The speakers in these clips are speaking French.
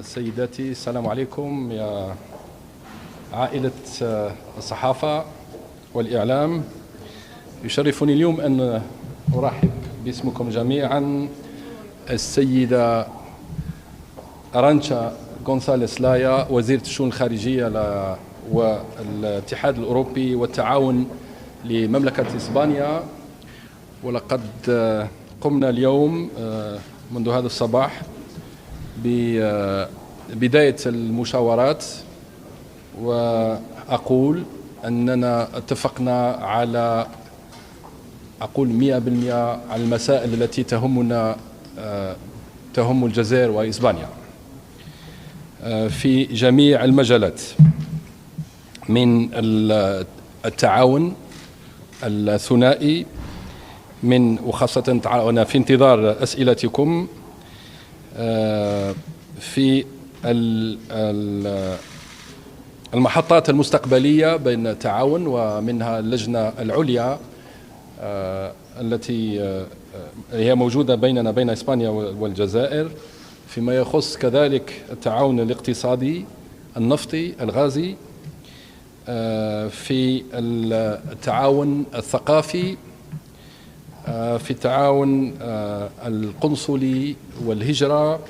سيداتي السلام عليكم يا عائلة الصحافة والإعلام. يشرفني اليوم أن أرحب باسمكم جميعا السيدة أرانشا غونساليس لايا، وزيرة الشؤون الخارجية والاتحاد الأوروبي والتعاون لمملكة إسبانيا. ولقد قمنا اليوم منذ هذا الصباح ببداية المشاورات، وأقول أننا اتفقنا على 100% على المسائل التي تهم الجزائر وإسبانيا في جميع المجالات، من التعاون الثنائي وخاصة أنا في انتظار أسئلتكم في المحطات المستقبلية بين التعاون، ومنها اللجنة العليا التي هي موجودة بيننا بين إسبانيا والجزائر، فيما يخص كذلك التعاون الاقتصادي النفطي الغازي، في التعاون الثقافي، في التعاون القنصلي والهجرة،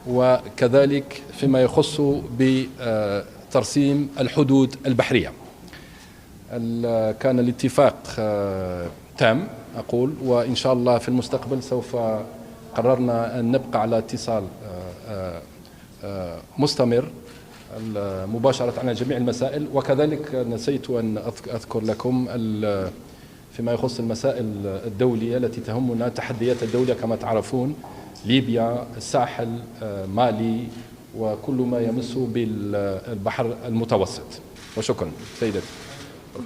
وكذلك فيما يخص بترسيم الحدود البحرية. كان الاتفاق تام أقول، وإن شاء الله في المستقبل سوف قررنا أن نبقى على اتصال مستمر مباشرة على جميع المسائل. وكذلك نسيت أن أذكر لكم فيما يخص المسائل الدولية التي تهمنا، التحديات الدولية كما تعرفون، ليبيا، الساحل، مالي، وكل ما يمس بالبحر المتوسط. وشكرا سيدتي.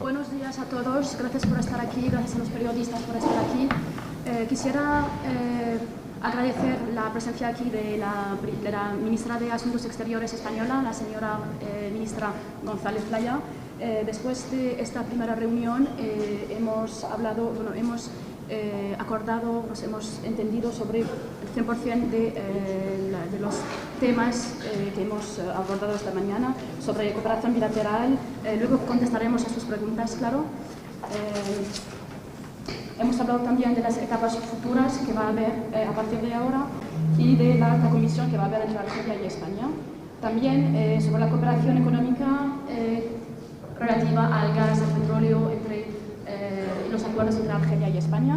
Buenos días a todos, gracias por estar aquí, gracias a los periodistas por estar aquí. Quisiera agradecer la presencia aquí de la ministra de Asuntos Exteriores española, la señora ministra González Laya. Después de esta primera reunión hemos acordado, nos hemos entendido sobre el 100% de los temas que hemos abordado esta mañana, sobre cooperación bilateral. Luego contestaremos a sus preguntas, claro. Hemos hablado también de las etapas futuras que va a haber a partir de ahora y de la alta comisión que va a haber entre Argelia y España. También sobre la cooperación económica relativa al gas, al petróleo, entre los acuerdos entre Argelia y España.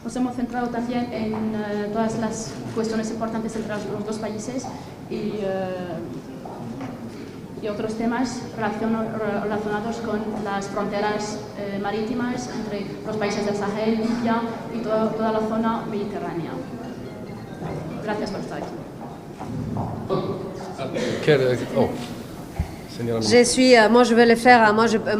Nos hemos centrado también en todas las cuestiones importantes entre los dos países y otros temas relacionados con las fronteras marítimas entre los países del Sahel, Libia y toda la zona mediterránea. Gracias por estar aquí. Moi je vais le faire,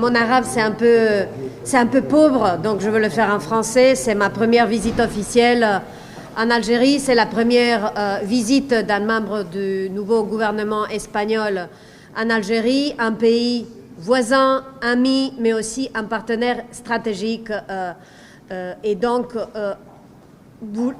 mon arabe c'est un peu pauvre, donc je veux le faire en français. C'est ma première visite officielle en Algérie, c'est la première visite d'un membre du nouveau gouvernement espagnol en Algérie, un pays voisin, ami, mais aussi un partenaire stratégique. Et donc,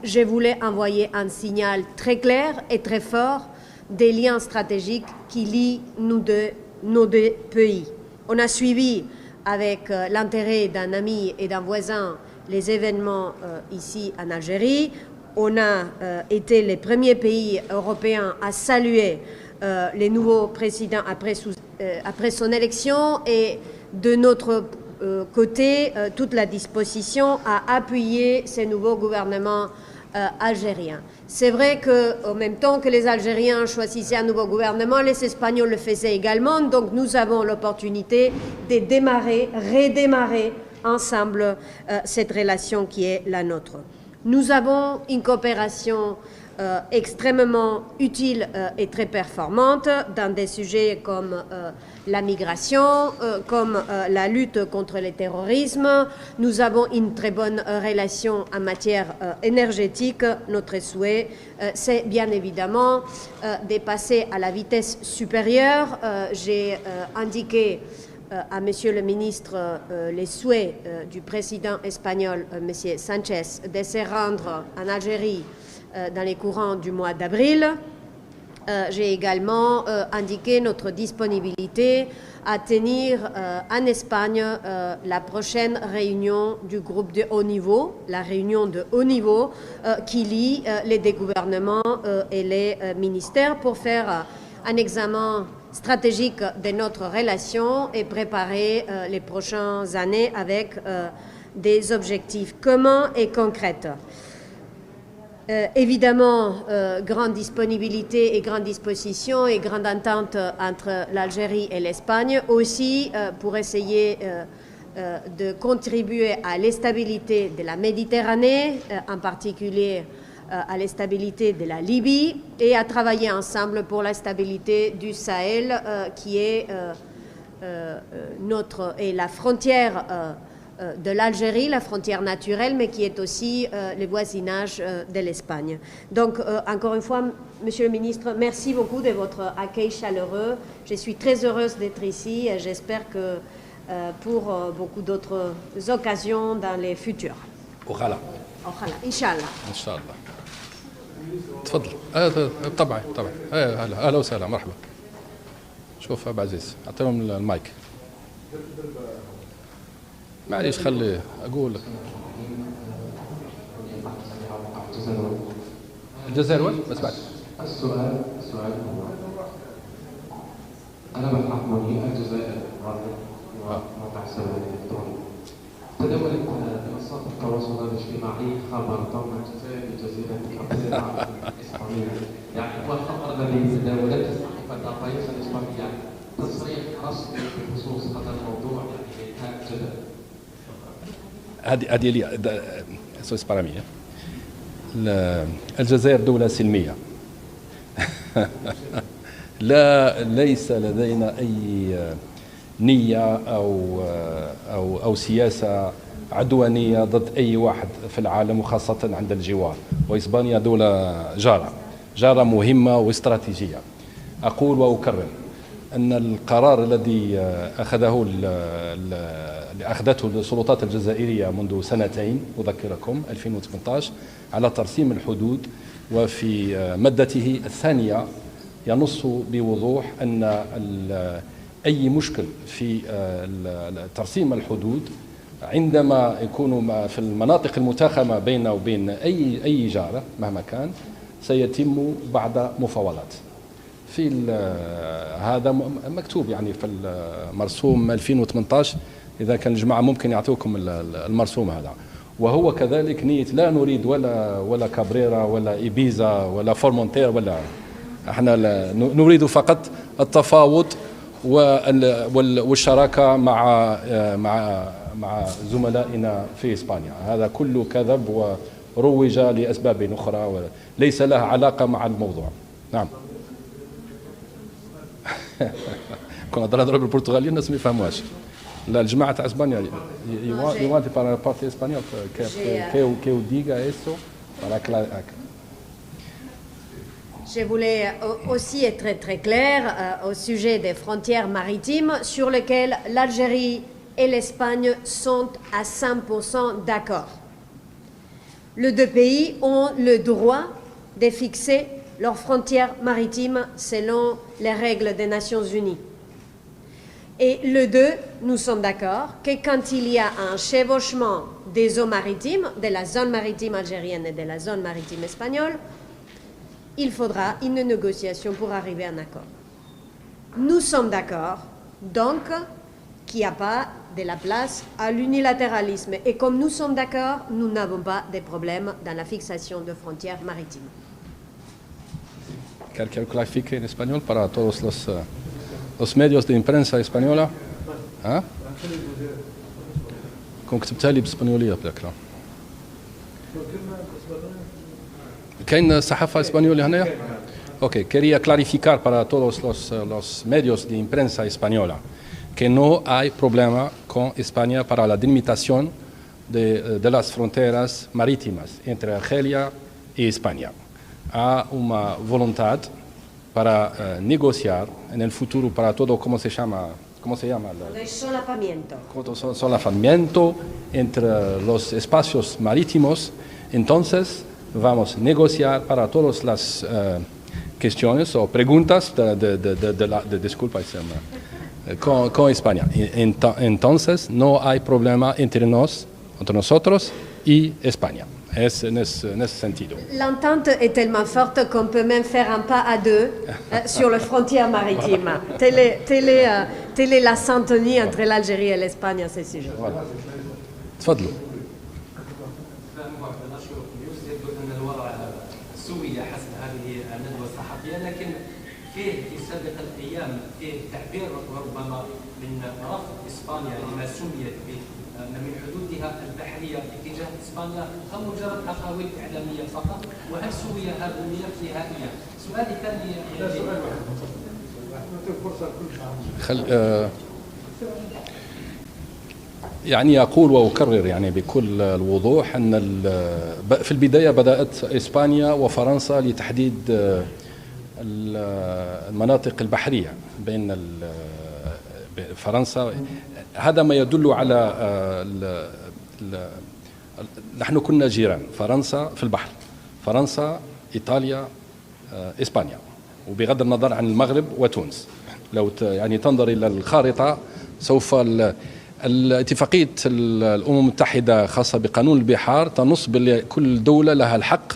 je voulais envoyer un signal très clair et très fort des liens stratégiques qui lient nos deux pays. On a suivi avec l'intérêt d'un ami et d'un voisin les événements ici en Algérie. On a été les premiers pays européens à saluer les nouveaux présidents après son élection, et de notre côté, toute la disposition à appuyer ces nouveaux gouvernements algériens. C'est vrai qu'en même temps que les Algériens choisissaient un nouveau gouvernement, les Espagnols le faisaient également. Donc nous avons l'opportunité de redémarrer ensemble cette relation qui est la nôtre. Nous avons une coopération extrêmement utile et très performante dans des sujets comme la migration, comme la lutte contre le terrorisme. Nous avons une très bonne relation en matière énergétique. Notre souhait, c'est bien évidemment de passer à la vitesse supérieure. J'ai indiqué à Monsieur le ministre les souhaits du président espagnol, Monsieur Sanchez, de se rendre en Algérie dans les courants du mois d'avril. J'ai également indiqué notre disponibilité à tenir en Espagne la prochaine réunion du groupe de haut niveau, la réunion de haut niveau qui lie les deux gouvernements et les ministères pour faire un examen stratégique de notre relation et préparer les prochaines années avec des objectifs communs et concrets. Évidemment, grande disponibilité et grande disposition et grande entente entre l'Algérie et l'Espagne aussi pour essayer de contribuer à la stabilité de la Méditerranée, en particulier à la stabilité de la Libye et à travailler ensemble pour la stabilité du Sahel qui est la frontière de l'Algérie, la frontière naturelle, mais qui est aussi le voisinage de l'Espagne. Donc, encore une fois, Monsieur le Ministre, merci beaucoup de votre accueil chaleureux. Je suis très heureuse d'être ici et j'espère que pour beaucoup d'autres occasions dans les futurs. وغلا إن شاء الله. ان شاء الله. تفضل. طبعا اهلا وسهلا مرحبا. شوف ابو عزيز اعطيهم المايك. معليش خلي اقول لك. الجزائر وين؟ ما سمعت. السؤال هو أنا محمودي الجزائر موقع السبب الإلكتروني تداولت منصات التواصل الاجتماعي خبر ضم الجزائر بجزيرة كابريرا الإسبانية، يعني هو الخبر الذي تداولته صحيفة الرئيس الإسبانية تصريح رسمي بخصوص هذا الموضوع يعني كان جدل. هذه لي سويس بارامية. الجزائر دولة سلمية. ليس لدينا أي نية أو سياسة عدوانية ضد أي واحد في العالم وخاصة عند الجوار، وإسبانيا دولة جارة مهمة واستراتيجية. أقول وأكرر أن القرار الذي أخذته السلطات الجزائرية منذ سنتين أذكركم 2018 على ترسيم الحدود، وفي مادته الثانية ينص بوضوح أن أي مشكل في ترسيم الحدود عندما يكون في المناطق المتاخمة بين وبين أي جارة مهما كان سيتم بعد مفاوضات. في هذا مكتوب يعني في المرسوم 2018، إذا كان الجماعة ممكن يعطوكم المرسوم هذا. وهو كذلك نية لا نريد ولا كابريرا ولا إيبيزا ولا فورمونتير ولا، احنا نريد فقط التفاوض والشراكة مع زملائنا في إسبانيا. هذا كله كذب وروج لأسباب أخرى وليس لها علاقة مع الموضوع. نعم. كنا نضرب بالبرتغالية الناس ما يفهموهاش. لا الجماعة تاع اسبانيا يوانتي بارا بارتي اسبانيول كيو ديغا eso para que. Je voulais aussi être très clair au sujet des frontières maritimes sur lesquelles l'Algérie et l'Espagne sont à 100% d'accord. Les deux pays ont le droit de fixer leurs frontières maritimes selon les règles des Nations Unies. Et les deux, nous sommes d'accord que quand il y a un chevauchement des eaux maritimes, de la zone maritime algérienne et de la zone maritime espagnole, il faudra une négociation pour arriver à un accord. Nous sommes d'accord, donc, qu'il n'y a pas de la place à l'unilatéralisme. Et comme nous sommes d'accord, nous n'avons pas de problème dans la fixation de frontières maritimes. Quelqu'un clarifique en espagnol para todos los medios de prensa española. ها؟ كون كتبتها لي بالاسبانيوليه بلاك لا. كاين صحافه اسبانيوليه هنايا؟ اوكي، quería clarificar para todos los medios de prensa española que no hay problema con España para la delimitación de las fronteras marítimas entre Argelia y España. Há uma vontade para negociar no futuro para todo, como se chama, ¿cómo se llama? Cuando hay solapamiento. Solapamiento entre los espacios marítimos, entonces vamos a negociar para todas las cuestiones o preguntas disculpa, con España. Entonces no hay problema entre nosotros y España. Es en ese sentido. L'entente est tellement forte qu'on peut même faire un pas à deux sur les frontières maritimes. Telle est la syntonie entre l'Algérie et l'Espagne à ce sujet. Voilà. تفضلوا. يبدو ان الوضع سوي حسب هذه الندوه الصحفيه، لكن فيه في سابق الايام فيه تعبير ربما من رفض اسبانيا لما سميت به من حدودها البحريه اتجاه اسبانيا، او مجرد اقاويل اعلاميه فقط؟ وهل سوي هذا الملف نهائيا؟ سؤالي الثاني يعني أقول وأكرر يعني بكل الوضوح أن في البداية بدأت إسبانيا وفرنسا لتحديد المناطق البحرية بين فرنسا. هذا ما يدل على نحن كنا جيران، فرنسا في البحر، فرنسا إيطاليا إسبانيا، وبغض النظر عن المغرب وتونس. لو يعني تنظر إلى الخارطة سوف الاتفاقية الأمم المتحدة خاصة بقانون البحار تنص بكل دولة لها الحق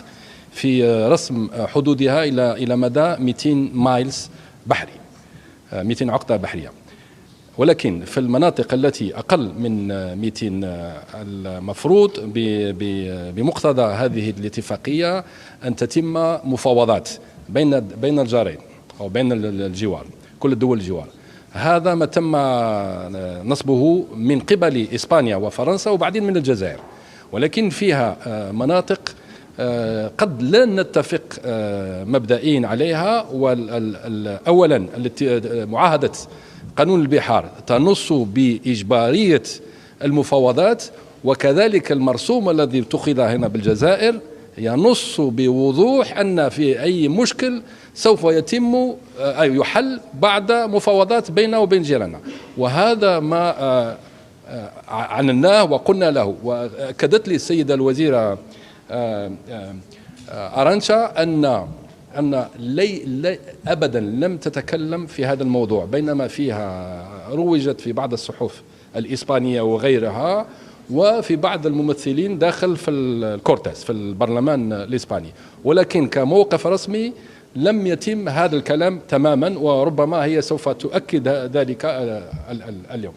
في رسم حدودها إلى مدى 200 مايلز بحري، 200 عقدة بحرية. ولكن في المناطق التي أقل من 200 المفروض بمقتضى هذه الاتفاقية أن تتم مفاوضات بين الجارين أو بين الجوار، كل الدول الجوار. هذا ما تم نصبه من قبل إسبانيا وفرنسا وبعدين من الجزائر، ولكن فيها مناطق قد لا نتفق مبدئيا عليها. أولا معاهدة قانون البحار تنص بإجبارية المفاوضات، وكذلك المرسوم الذي اتخذ هنا بالجزائر ينص بوضوح أن في أي مشكل سوف يتم أي يحل بعد مفاوضات بيننا وبين جيراننا. وهذا ما عنناه وقلنا له، وأكدت لي السيدة الوزيرة أرانشا أن أبدا لم تتكلم في هذا الموضوع، بينما فيها روجت في بعض الصحف الإسبانية وغيرها وفي بعض الممثلين داخل في الكورتاس في البرلمان الإسباني، ولكن كموقف رسمي لم يتم هذا الكلام تماما، وربما هي سوف تؤكد ذلك اليوم.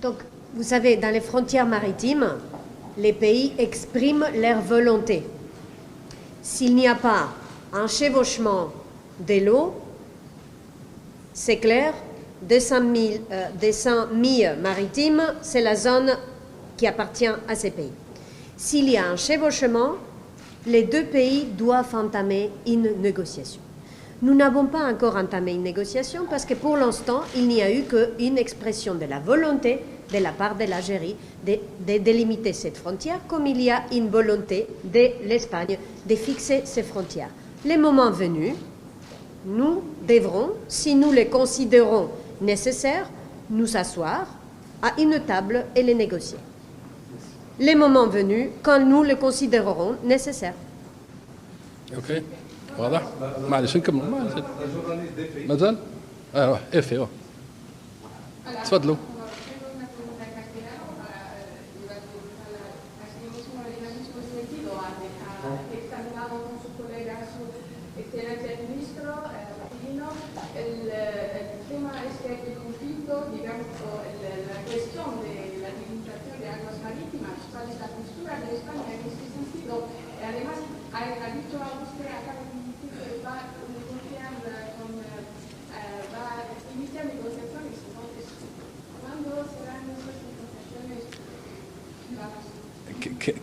Donc, vous savez, dans les frontières maritimes, les pays expriment leur volonté. S'il n'y a pas un chevauchement de l'eau, c'est clair, 200 milles maritimes, c'est la zone qui appartient à ces pays. S'il y a un chevauchement, les deux pays doivent entamer une négociation. Nous n'avons pas encore entamé une négociation parce que pour l'instant, il n'y a eu qu'une expression de la volonté de la part de l'Algérie de délimiter cette frontière, comme il y a une volonté de l'Espagne de fixer ces frontières. Le moment venu, nous devrons, si nous les considérons nécessaires, nous asseoir à une table et les négocier. Le moment venu, quand nous le considérerons nécessaire. اوكي واضح؟ معلش نكمل مازال؟ ايه تفضلوا.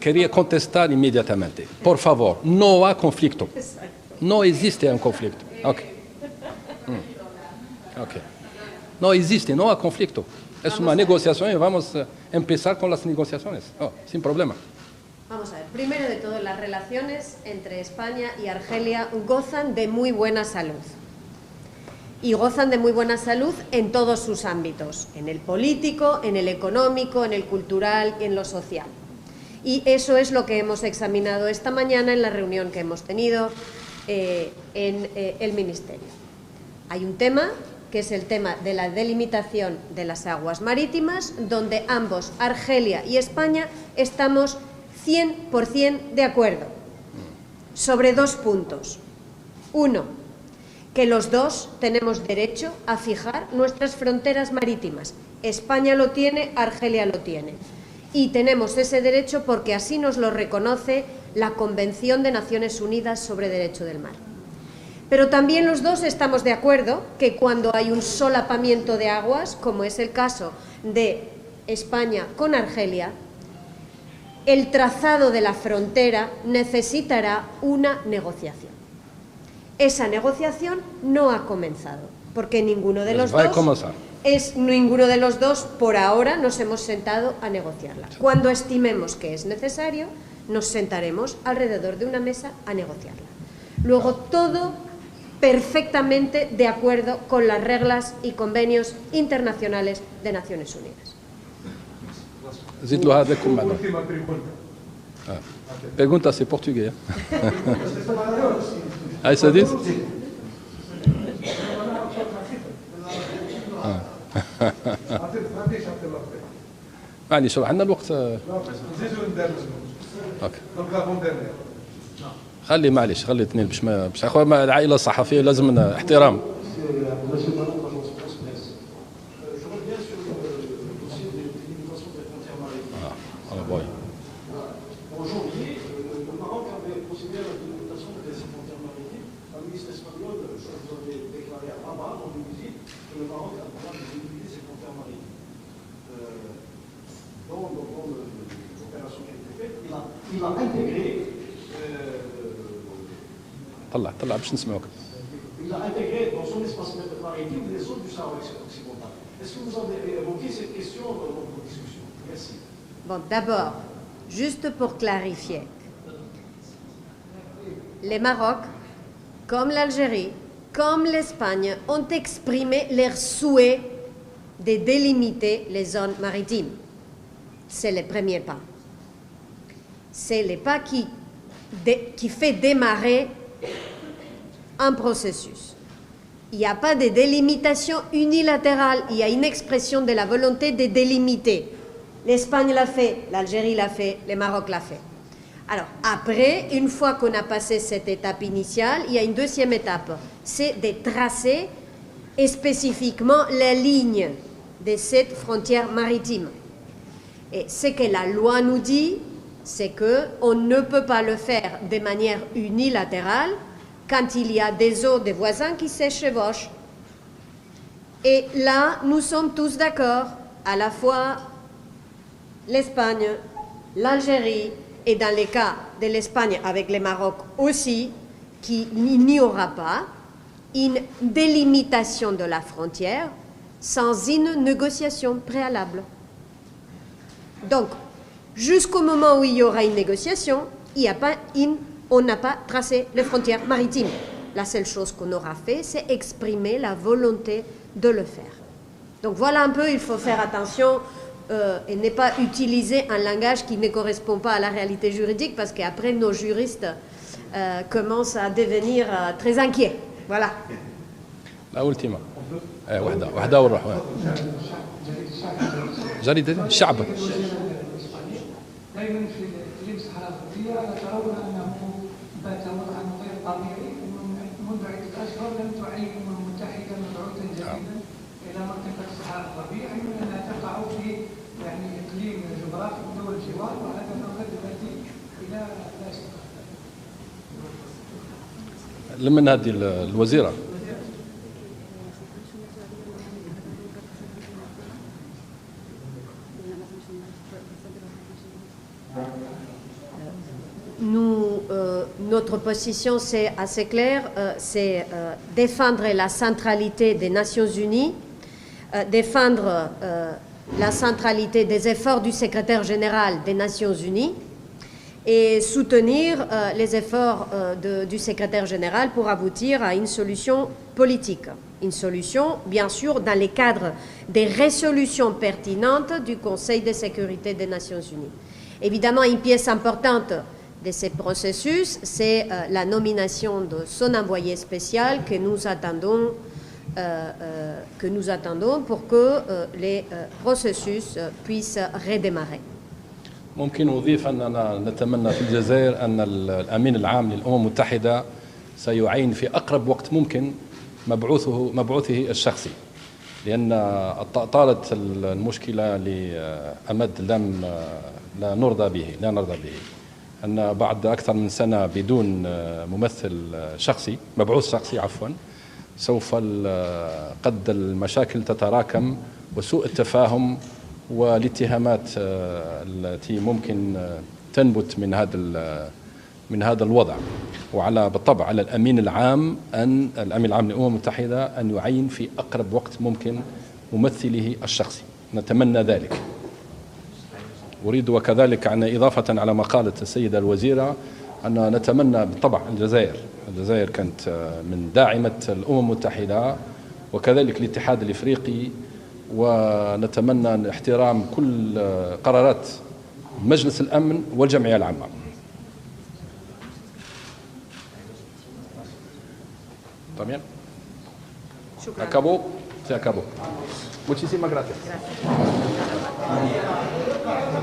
Quería contestar inmediatamente. Por favor, no hay conflicto. No existe un conflicto. Okay. Okay. No existe, no hay conflicto. Es una negociación y vamos a empezar con las negociaciones. Sin problema. Vamos a ver, primero de todo, las relaciones entre España y Argelia gozan de muy buena salud. y gozan de muy buena salud en todos sus ámbitos, en el político, en el económico, en el cultural y en lo social. Y eso es lo que hemos examinado esta mañana en la reunión que hemos tenido en el Ministerio. Hay un tema que es el tema de la delimitación de las aguas marítimas, donde ambos, Argelia y España, estamos 100% de acuerdo sobre dos puntos. Uno, que los dos tenemos derecho a fijar nuestras fronteras marítimas. España lo tiene, Argelia lo tiene. Y tenemos ese derecho porque así nos lo reconoce la Convención de Naciones Unidas sobre Derecho del Mar. Pero también los dos estamos de acuerdo que cuando hay un solapamiento de aguas, como es el caso de España con Argelia, el trazado de la frontera necesitará una negociación. Esa negociación no ha comenzado, porque ninguno de los dos por ahora nos hemos sentado a negociarla. Cuando estimemos que es necesario, nos sentaremos alrededor de una mesa a negociarla. Luego, todo perfectamente de acuerdo con las reglas y convenios internacionales de Naciones Unidas. Última pregunta. Pergunta se português. Aí você diz? معليش عندنا الوقت. خلي معليش خلي اثنين باش اخويا العائله الصحفيه لازم احترام. En janvier, le Maroc avait procédé à la délimitation des frontières maritimes. La ministre espagnole, vous avez déclaré à Rabat, dans une visite, que le Maroc a le droit de délimiter ses frontières maritimes. Dans l'opération qui a été faite, il a intégré طلع باش نسمعوك. Il a intégré dans son espace maritime les eaux du Sahara occidental. Est-ce que vous avez évoqué cette question dans votre discussion? Merci. Bon, d'abord, juste pour clarifier, le Maroc, comme l'Algérie, comme l'Espagne, ont exprimé leur souhait de délimiter les zones maritimes. C'est le premier pas. C'est le pas qui fait démarrer un processus. Il n'y a pas de délimitation unilatérale, il y a une expression de la volonté de délimiter. L'Espagne l'a fait, l'Algérie l'a fait, le Maroc l'a fait. Alors, après, une fois qu'on a passé cette étape initiale, il y a une deuxième étape, c'est de tracer spécifiquement les lignes de cette frontière maritime. Et ce que la loi nous dit, c'est qu'on ne peut pas le faire de manière unilatérale quand il y a des eaux des voisins qui se chevauchent. Et là, nous sommes tous d'accord, à la fois l'Espagne, l'Algérie, et dans le cas de l'Espagne avec le Maroc aussi, qu'il n'y aura pas une délimitation de la frontière sans une négociation préalable. Donc, jusqu'au moment où il y aura une négociation, on n'a pas tracé les frontières maritimes. La seule chose qu'on aura fait, c'est exprimer la volonté de le faire. Donc voilà un peu, il faut faire attention et ne pas utiliser un langage qui ne correspond pas à la réalité juridique, parce qu'après nos juristes commencent à devenir très inquiets. Voilà. La ultima. واحدة ونروح. جريدة الشعب. دائما في الاقليم الصحراء الغربيه ترون انه بات وضعا غير طبيعي. منذ عده اشهر لم تعين الامم المتحده مبعوثا جديدا الى منطقه الصحراء الغربيه، علما انها تقع في اقليم جغرافي من دول الجوار، وهذا ما قد يؤدي الى لا استقرار. لمن هذه الوزيره؟ Notre position, c'est assez clair, c'est défendre la centralité des Nations Unies, défendre la centralité des efforts du secrétaire général des Nations Unies et soutenir les efforts du secrétaire général pour aboutir à une solution politique. une solution, bien sûr, dans le cadre des résolutions pertinentes du Conseil de sécurité des Nations Unies. Évidemment, une pièce importante de ce processus, c'est la nomination de son envoyé spécial que nous attendons pour que les processus puissent redémarrer. ممكن أضيف أننا نتمنى في الجزائر أن الأمين العام للأمم المتحدة سيعين في أقرب وقت ممكن مبعوثه الشخصي، لأن طالت المشكلة لأمد لا نرضى به أن بعد أكثر من سنة بدون ممثل شخصي مبعوث شخصي سوف قد المشاكل تتراكم وسوء التفاهم والاتهامات التي ممكن تنبت من هذا الوضع. بالطبع على الأمين العام للأمم المتحدة أن يعين في أقرب وقت ممكن ممثله الشخصي. نتمنى ذلك. أريد وكذلك إضافة على ما قالت السيدة الوزيرة أن نتمنى بالطبع الجزائر كانت من داعمة الأمم المتحدة وكذلك الاتحاد الإفريقي، ونتمنى احترام كل قرارات مجلس الأمن والجمعية العامة. También. Se acabó. Muchísimas gracias.